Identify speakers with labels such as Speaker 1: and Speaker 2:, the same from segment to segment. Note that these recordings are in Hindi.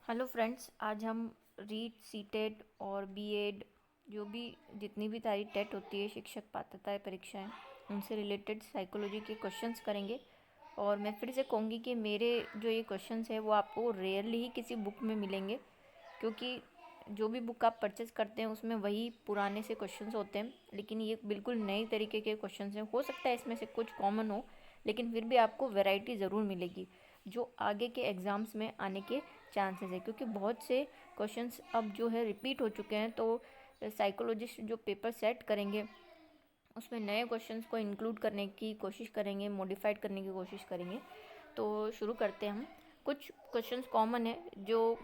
Speaker 1: हेलो फ्रेंड्स, आज हम रीट सीटेट और बीएड जो भी जितनी भी सारी टेट होती है, शिक्षक पात्रता परीक्षाएं, उनसे रिलेटेड साइकोलॉजी के क्वेश्चंस करेंगे। और मैं फिर से कहूँगी कि मेरे जो ये क्वेश्चंस है वो आपको रेयरली ही किसी बुक में मिलेंगे, क्योंकि जो भी बुक आप परचेज़ करते हैं उसमें वही पुराने से क्वेश्चंस होते हैं, लेकिन ये बिल्कुल नए तरीके के क्वेश्चंस हैं। हो सकता है इसमें से कुछ कॉमन हो, लेकिन फिर भी आपको वैरायटी ज़रूर मिलेगी जो आगे के एग्ज़ाम्स में आने के चांसेस है, क्योंकि बहुत से क्वेश्चंस अब जो है रिपीट हो चुके हैं। तो साइकोलॉजिस्ट जो पेपर सेट करेंगे उसमें नए क्वेश्चंस को इंक्लूड करने की कोशिश करेंगे, मॉडिफाइड करने की कोशिश करेंगे। तो शुरू करते हैं हम। कुछ क्वेश्चंस कॉमन है जो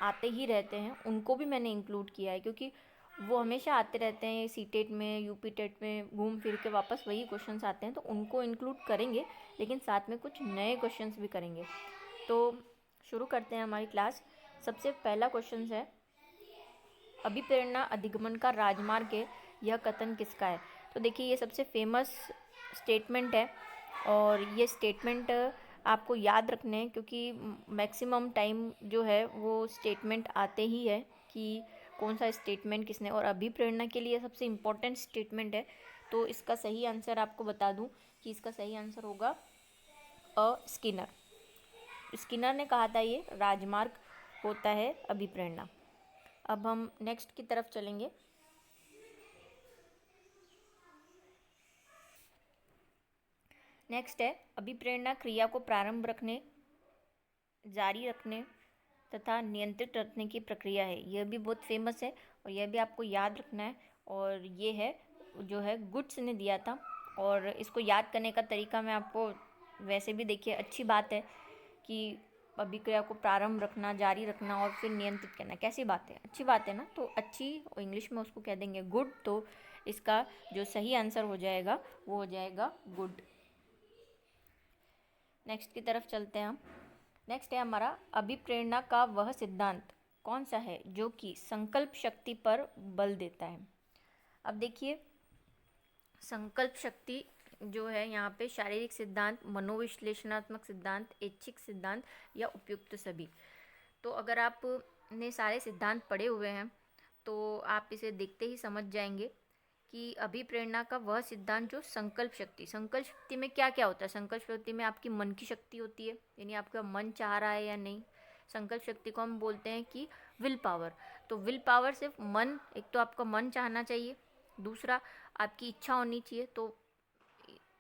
Speaker 1: आते ही रहते हैं, उनको भी मैंने इंक्लूड किया है, क्योंकि वो हमेशा आते रहते हैं। सी टेट में, यूपी टेट में घूम फिर के वापस वही क्वेश्चंस आते हैं, तो उनको इंक्लूड करेंगे, लेकिन साथ में कुछ नए क्वेश्चंस भी करेंगे। तो शुरू करते हैं हमारी क्लास। सबसे पहला क्वेश्चन है, अभिप्रेरणा अधिगमन का राजमार्ग है, यह कथन किसका है? तो देखिए, ये सबसे फेमस स्टेटमेंट है और ये स्टेटमेंट आपको याद रखने हैं, क्योंकि मैक्सिमम टाइम जो है वो स्टेटमेंट आते ही है कि कौन सा स्टेटमेंट किसने। और अभिप्रेरणा के लिए सबसे इम्पोर्टेंट स्टेटमेंट है। तो इसका सही आंसर आपको बता दूं कि इसका सही आंसर होगा स्किनर। स्किनर ने कहा था ये राजमार्ग होता है अभिप्रेरणा। अब हम नेक्स्ट की तरफ चलेंगे। नेक्स्ट है, अभिप्रेरणा क्रिया को प्रारंभ रखने, जारी रखने तथा नियंत्रित रखने की प्रक्रिया है। यह भी बहुत फेमस है और यह भी आपको याद रखना है। और ये है जो है गुड्स ने दिया था। और इसको याद करने का तरीका मैं आपको, वैसे भी देखिए अच्छी बात है कि अभिक्रिया को प्रारंभ रखना, जारी रखना और फिर नियंत्रित करना, कैसी बात है, अच्छी बात है ना। तो अच्छी इंग्लिश में उसको कह देंगे गुड। तो इसका जो सही आंसर हो जाएगा वो हो जाएगा गुड। नेक्स्ट की तरफ चलते हैं हम। नेक्स्ट है हमारा, अभिप्रेरणा का वह सिद्धांत कौन सा है जो कि संकल्प शक्ति पर बल देता है? अब देखिए, संकल्प शक्ति जो है यहाँ पे शारीरिक सिद्धांत, मनोविश्लेषणात्मक सिद्धांत, ऐच्छिक सिद्धांत या उपयुक्त सभी। तो अगर आपने सारे सिद्धांत पढ़े हुए हैं तो आप इसे देखते ही समझ जाएंगे कि अभिप्रेरणा का वह सिद्धांत जो संकल्प शक्ति में क्या क्या होता है। संकल्प शक्ति में आपकी मन की शक्ति होती है, यानी आपका मन चाह रहा है या नहीं। संकल्प शक्ति को हम बोलते हैं कि विल पावर। तो विल पावर सिर्फ मन, एक तो आपका मन चाहना चाहिए, दूसरा आपकी इच्छा होनी चाहिए। तो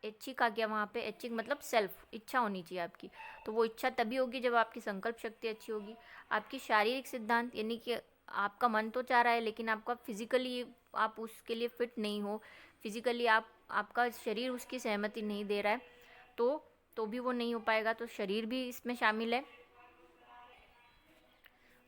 Speaker 1: ऐच्छिक आ गया वहाँ पे, ऐच्छिक मतलब सेल्फ, इच्छा होनी चाहिए आपकी। तो वो इच्छा तभी होगी जब आपकी संकल्प शक्ति अच्छी होगी। आपकी शारीरिक सिद्धांत, यानी कि आपका मन तो चाह रहा है लेकिन आपका फिजिकली आप उसके लिए फिट नहीं हो, फिजिकली आपका शरीर उसकी सहमति नहीं दे रहा है, तो भी वो नहीं हो पाएगा। तो शरीर भी इसमें शामिल है।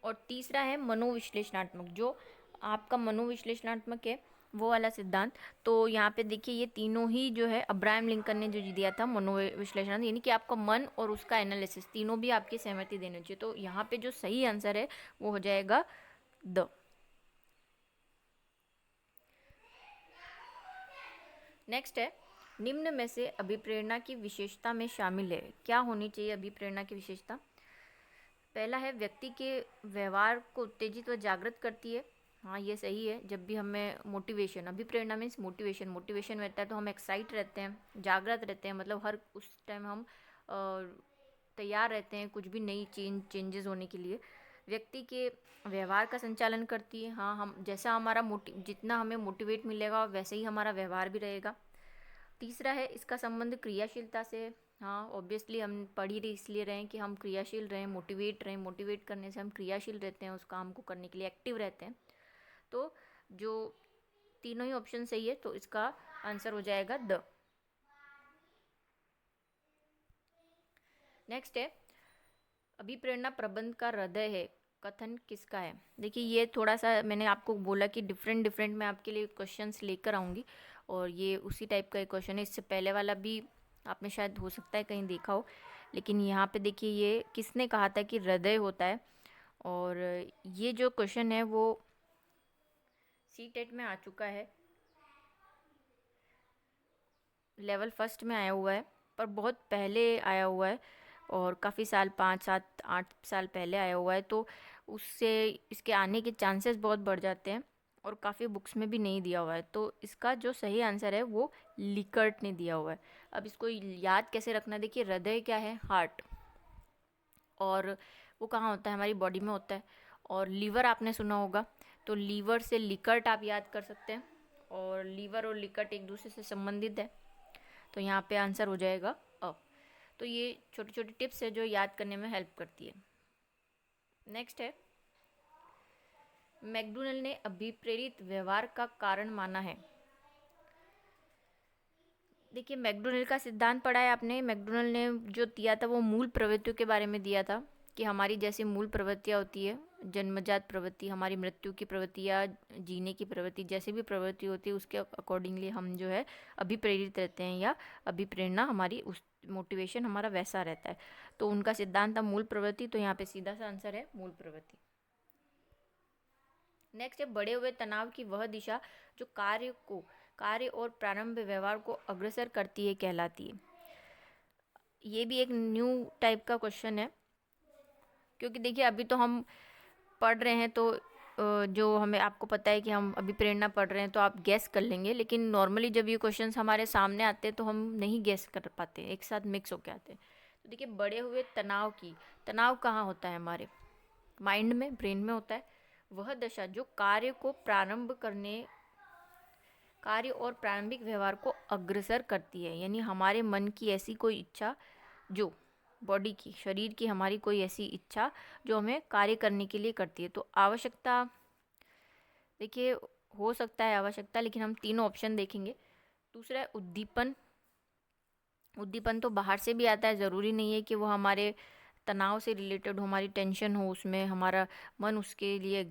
Speaker 1: और तीसरा है मनोविश्लेषणात्मक, जो आपका मनोविश्लेषणात्मक है वो वाला सिद्धांत। तो यहाँ पे देखिए, ये तीनों ही जो है अब्राहम लिंकन ने जो दिया था मनोविश्लेषण, यानी कि आपका मन और उसका एनालिसिस तीनों भी आपकी सहमति देनी चाहिए। तो यहाँ पे जो सही आंसर है वो हो जाएगा द। नेक्स्ट है, निम्न में से अभिप्रेरणा की विशेषता में शामिल है, क्या होनी चाहिए अभिप्रेरणा की विशेषता? पहला है, व्यक्ति के व्यवहार को उत्तेजित व जागृत करती है। हाँ, ये सही है। जब भी हमें मोटिवेशन, अभिप्रेरणा मीन्स मोटिवेशन रहता है तो हम एक्साइट रहते हैं, जागृत रहते हैं, मतलब हर उस टाइम हम तैयार रहते हैं कुछ भी नई चेंजेस होने के लिए। व्यक्ति के व्यवहार का संचालन करती है। हाँ, हम जैसा हमारा जितना हमें मोटिवेट मिलेगा वैसे ही हमारा व्यवहार भी रहेगा। तीसरा है, इसका संबंध क्रियाशीलता से है। हाँ, ऑब्वियसली हम पढ़ ही इसलिए रहे हैं कि हम क्रियाशील रहें, मोटिवेट रहें। मोटिवेट करने से हम क्रियाशील रहते हैं, उस काम को करने के लिए एक्टिव रहते हैं। तो जो तीनों ही ऑप्शन सही है, तो इसका आंसर हो जाएगा द। नेक्स्ट है, अभिप्रेरणा प्रबंध का हृदय है, कथन किसका है? देखिए, ये थोड़ा सा मैंने आपको बोला कि डिफरेंट डिफरेंट मैं आपके लिए क्वेश्चंस लेकर आऊँगी, और ये उसी टाइप का एक क्वेश्चन है। इससे पहले वाला भी आपने शायद हो सकता है कहीं देखा हो, लेकिन यहाँ पे देखिए ये किसने कहा था कि हृदय होता है। और ये जो क्वेश्चन है वो सी टेट में आ चुका है, लेवल फर्स्ट में आया हुआ है, पर बहुत पहले आया हुआ है और काफ़ी साल, 5 7 8 साल पहले आया हुआ है। तो उससे इसके आने के चांसेस बहुत बढ़ जाते हैं, और काफ़ी बुक्स में भी नहीं दिया हुआ है। तो इसका जो सही आंसर है वो लिकर्ट ने दिया हुआ है। अब इसको याद कैसे रखना, देखिए हृदय क्या है, हार्ट, और वो कहाँ होता है, हमारी बॉडी में होता है। और लीवर आपने सुना होगा, तो लीवर से लिकर्ट आप याद कर सकते हैं, और लीवर और लिकर्ट एक दूसरे से संबंधित है। तो यहाँ पे आंसर हो जाएगा अ। तो ये छोटी छोटी टिप्स है जो याद करने में हेल्प करती है। नेक्स्ट है, मैकडोनल्ड ने अभिप्रेरित व्यवहार का कारण माना है। देखिए मैकडोनल्ड का सिद्धांत पढ़ा है आपने। मैकडोनल्ड ने जो दिया था वो मूल प्रवृत्तियों के बारे में दिया था, कि हमारी जैसी मूल प्रवृत्तियाँ होती है, जन्मजात प्रवृत्ति, हमारी मृत्यु की प्रवृत्ति या जीने की प्रवृत्ति, जैसी भी प्रवृत्ति होती है उसके अकॉर्डिंगली हम जो है अभिप्रेरित रहते हैं, या अभिप्रेरणा हमारी, उस मोटिवेशन हमारा वैसा रहता है। तो उनका सिद्धांत था मूल प्रवृत्ति, तो यहाँ पे सीधा सा आंसर है मूल प्रवृत्ति। नेक्स्ट है, बढ़े हुए तनाव की वह दिशा जो कार्य और प्रारंभ व्यवहार को अग्रसर करती है कहलाती है। ये भी एक न्यू टाइप का क्वेश्चन है, क्योंकि देखिए अभी तो हम पढ़ रहे हैं, तो जो हमें, आपको पता है कि हम अभी प्रेरणा पढ़ रहे हैं तो आप गैस कर लेंगे, लेकिन नॉर्मली जब ये क्वेश्चंस हमारे सामने आते हैं तो हम नहीं गैस कर पाते, एक साथ मिक्स होके आते हैं। तो देखिए बढ़े हुए तनाव कहाँ होता है, हमारे माइंड में, ब्रेन में होता है। वह दशा जो कार्य और प्रारंभिक व्यवहार को अग्रसर करती है, यानी हमारे मन की ऐसी कोई इच्छा, जो बॉडी की, शरीर की हमारी कोई ऐसी इच्छा जो हमें कार्य करने के लिए करती है। तो आवश्यकता, देखिए हो सकता है आवश्यकता, लेकिन हम तीनों ऑप्शन देखेंगे। दूसरा है उद्दीपन। उद्दीपन तो बाहर से भी आता है, ज़रूरी नहीं है कि वो हमारे तनाव से रिलेटेड हो, हमारी टेंशन हो, उसमें हमारा मन उसके लिए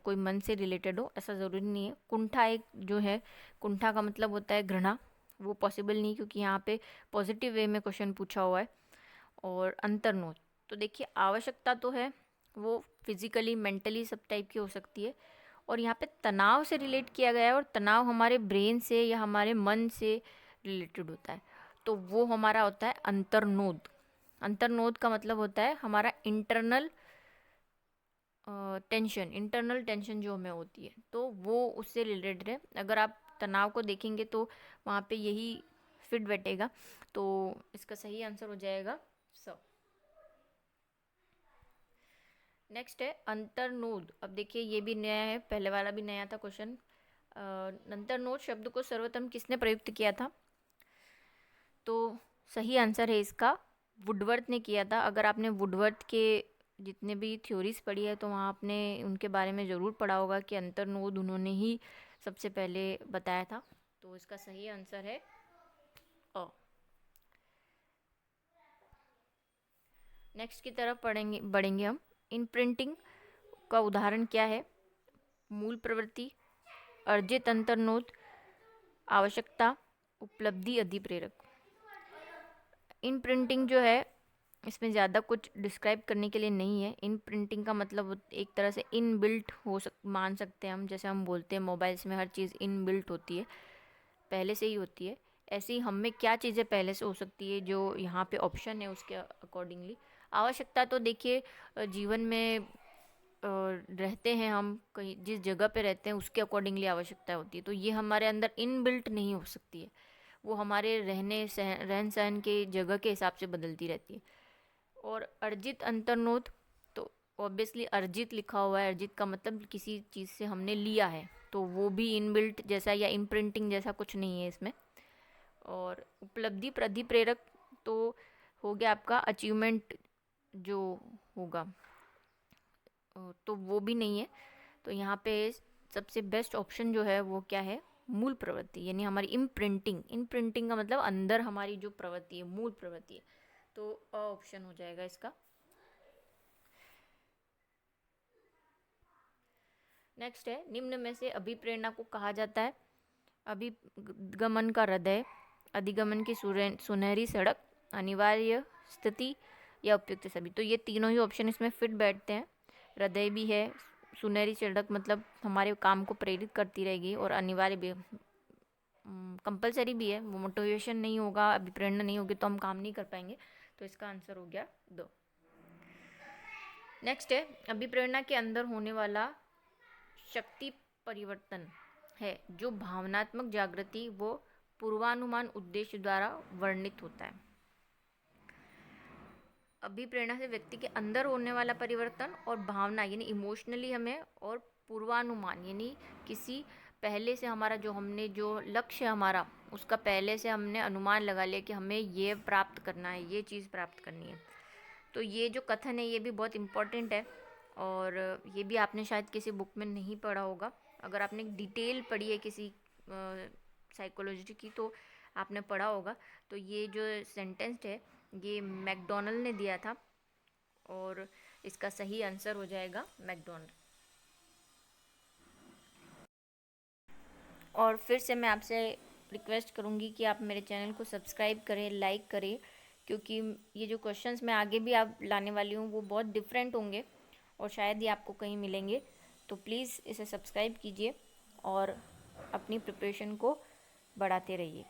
Speaker 1: कोई मन से रिलेटेड हो, ऐसा ज़रूरी नहीं है। कुंठा एक जो है, कुंठा का मतलब होता है घृणा, वो पॉसिबल नहीं, क्योंकि यहाँ पे पॉजिटिव वे में क्वेश्चन पूछा हुआ है। और अंतर्नोद, तो देखिए आवश्यकता तो है, वो फिजिकली मेंटली सब टाइप की हो सकती है, और यहाँ पे तनाव से रिलेट किया गया है, और तनाव हमारे ब्रेन से या हमारे मन से रिलेटेड होता है, तो वो हमारा होता है अंतर्नोद। अंतर्नोद का मतलब होता है हमारा इंटरनल टेंशन जो हमें होती है, तो वो उससे रिलेटेड है। अगर आप तनाव को देखेंगे तो वहाँ पे यही फिट बैठेगा, तो इसका सही आंसर हो जाएगा स। नेक्स्ट है अंतर्नोद। अब देखिए ये भी नया है, पहले वाला भी नया था क्वेश्चन। अंतर्नोद शब्द को सर्वप्रथम किसने प्रयुक्त किया था, तो सही आंसर है इसका वुडवर्थ ने किया था। अगर आपने वुडवर्थ के जितने भी थ्योरीज पढ़ी है तो वहाँ आपने उनके बारे में ज़रूर पढ़ा होगा कि अंतर्नोद उन्होंने ही सबसे पहले बताया था। तो इसका सही आंसर है अ। नेक्स्ट की तरफ बढ़ेंगे हम। इन प्रिंटिंग का उदाहरण क्या है, मूल प्रवृत्ति, अर्जित अंतर्नोद, आवश्यकता, उपलब्धि अधिप्रेरक। इन प्रिंटिंग जो है, इसमें ज़्यादा कुछ डिस्क्राइब करने के लिए नहीं है। इन प्रिंटिंग का मतलब एक तरह से इन बिल्ट मान सकते हैं हम, जैसे हम बोलते हैं मोबाइल्स में हर चीज़ इन बिल्ट होती है, पहले से ही होती है। ऐसे ही हम में क्या चीज़ें पहले से हो सकती है, जो यहाँ पे ऑप्शन है उसके अकॉर्डिंगली। आवश्यकता तो देखिए जीवन में रहते हैं हम, कहीं जिस जगह पे रहते हैं उसके अकॉर्डिंगली आवश्यकता होती है, तो ये हमारे अंदर इन बिल्ट नहीं हो सकती है, वो हमारे रहन सहन के जगह के हिसाब से बदलती रहती है। और अर्जित अंतर्नोद, तो ऑब्वियसली अर्जित लिखा हुआ है, अर्जित का मतलब किसी चीज़ से हमने लिया है, तो वो भी इनबिल्ट जैसा या इम्प्रिंटिंग जैसा कुछ नहीं है इसमें। और उपलब्धि प्रतिप्रेरक तो हो गया आपका अचीवमेंट जो होगा, तो वो भी नहीं है। तो यहाँ पे सबसे बेस्ट ऑप्शन जो है वो क्या है, मूल प्रवृत्ति, यानी हमारी इम्प्रिंटिंग का मतलब अंदर हमारी जो प्रवृत्ति है, मूल प्रवृत्ति है, तो ऑप्शन हो जाएगा इसका। नेक्स्ट है, निम्न में से अभिप्रेरणा को कहा जाता है अभिगमन का हृदय, अधिगमन की सुनहरी सड़क, अनिवार्य स्थिति, या उपयुक्त सभी। तो ये तीनों ही ऑप्शन इसमें फिट बैठते हैं। हृदय भी है, सुनहरी सड़क मतलब हमारे काम को प्रेरित करती रहेगी, और अनिवार्य भी कंपलसरी भी है, वो मोटिवेशन नहीं होगा, अभिप्रेरणा नहीं होगी तो हम काम नहीं कर पाएंगे। तो इसका आंसर हो गया 2। नेक्स्ट है अभिप्रेरणा के अंदर होने वाला शक्ति परिवर्तन है जो भावनात्मक जागृति वो पूर्वानुमान उद्देश्य द्वारा वर्णित होता है। अभिप्रेरणा से व्यक्ति के अंदर होने वाला परिवर्तन और भावना यानी इमोशनली हमें, और पूर्वानुमान यानी किसी पहले से हमारा जो लक्ष्य है हमारा, उसका पहले से हमने अनुमान लगा लिया कि हमें ये प्राप्त करना है, ये चीज़ प्राप्त करनी है। तो ये जो कथन है ये भी बहुत इम्पोर्टेंट है, और ये भी आपने शायद किसी बुक में नहीं पढ़ा होगा। अगर आपने डिटेल पढ़ी है किसी साइकोलॉजी की तो आपने पढ़ा होगा। तो ये जो सेंटेंस है ये मैकडॉनल्ड ने दिया था, और इसका सही आंसर हो जाएगा मैकडॉनल्ड। और फिर से मैं आपसे रिक्वेस्ट करूँगी कि आप मेरे चैनल को सब्सक्राइब करें, लाइक करें, क्योंकि ये जो क्वेश्चंस मैं आगे भी आप लाने वाली हूँ वो बहुत डिफरेंट होंगे और शायद ही आपको कहीं मिलेंगे। तो प्लीज़ इसे सब्सक्राइब कीजिए और अपनी प्रिपरेशन को बढ़ाते रहिए।